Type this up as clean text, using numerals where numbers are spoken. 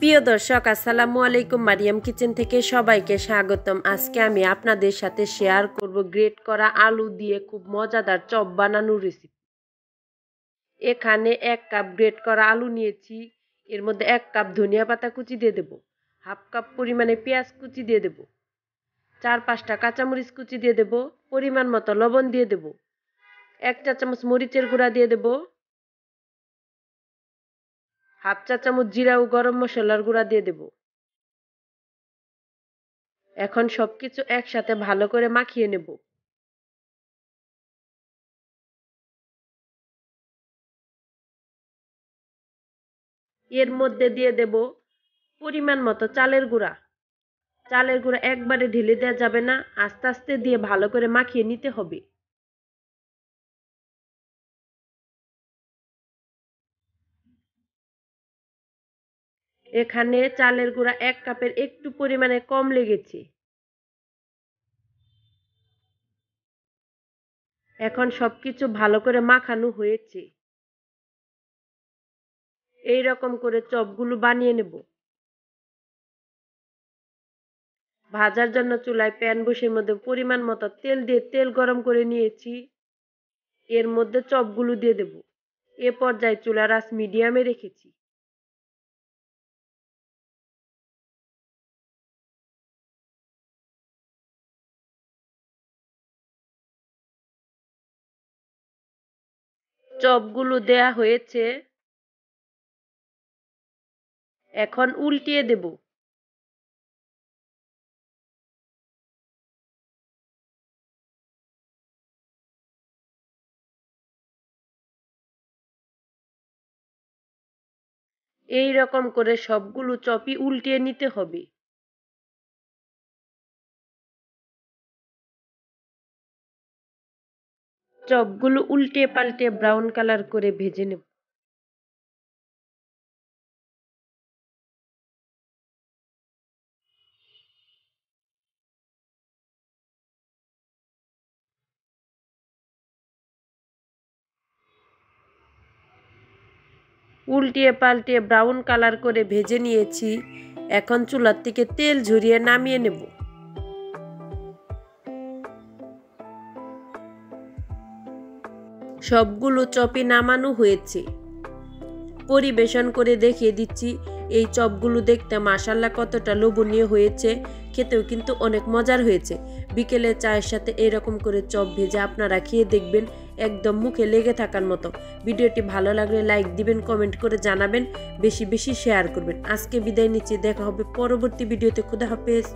প্রিয় দর্শক আসসালামু আলাইকুম, মারিয়াম কিচেন থেকে সবাইকে স্বাগতম। আজকে আমি আপনাদের সাথে শেয়ার করব গ্রেট করা আলু দিয়ে খুব মজাদার চপ বানানোর রেসিপি। এখানে 1 কাপ গ্রেট করা আলু নিয়েছি। এর মধ্যে 1 কাপ ধনিয়া পাতা কুচি দিয়ে দেব, হাফ কাপ পরিমাণে পেঁয়াজ কুচি দিয়ে দেব, 4-5টা কাঁচামরিচ কুচি দিয়ে দেব, পরিমাণ মতো লবণ দিয়ে দেব, 1 চা চামচ মরিচের গুঁড়া দিয়ে দেব, হাফ চা চামচ জিরা ও গরম মশলার গুঁড়া দিয়ে দেব। এখন সবকিছু একসাথে ভালো করে মাখিয়ে নেব। এর মধ্যে দিয়ে দেব পরিমাণ মতো চালের গুঁড়া। চালের গুঁড়া একবারে ঢেলে দেওয়া যাবে না, আস্তে আস্তে দিয়ে ভালো করে মাখিয়ে নিতে হবে। এখানে চালের গুঁড়া 1 কাপের একটু পরিমাণে কম লেগেছে। এখন সবকিছু ভালো করে মাখানো হয়েছে। এই রকম করে চপগুলো বানিয়ে নেব। ভাজার জন্য চুলায় প্যান বসিয়ে মধ্যে পরিমাণ মতো তেল দিয়ে তেল গরম করে নিয়েছি। এর মধ্যে চপগুলো দিয়ে দেব। এ পর্যায়ে চুলার আঁচ মিডিয়ামে রেখেছি। চপগুলো দেয়া হয়েছে, এখন উল্টিয়ে দেব। এই রকম করে সবগুলো চপই উল্টিয়ে নিতে হবে। চপগুলো উল্টে পাল্টে ব্রাউন কালার করে ভেজে নেব। উল্টিয়ে পাল্টিয়ে ব্রাউন কালার করে ভেজে নিয়েছি। এখন চুলার থেকে তেল ঝরিয়ে নামিয়ে নেব। সবগুলো চপই নামানো হয়েছে। পরিবেশন করে দেখিয়ে দিচ্ছি এই চপগুলো দেখতে মাশাআল্লাহ কতটা লোভনীয় হয়েছে, খেতেও কিন্তু অনেক মজার হয়েছে। বিকেলে চায়ের সাথে এরকম করে চপ ভেজে আপনারা খেয়ে দেখবেন, একদম মুখে লেগে থাকার মতো। ভিডিওটি ভালো লাগলে লাইক দিবেন, কমেন্ট করে জানাবেন, বেশি বেশি শেয়ার করবেন। আজকে বিদায় নিচ্ছি, দেখা হবে পরবর্তী ভিডিওতে। খুদা হাফেজ।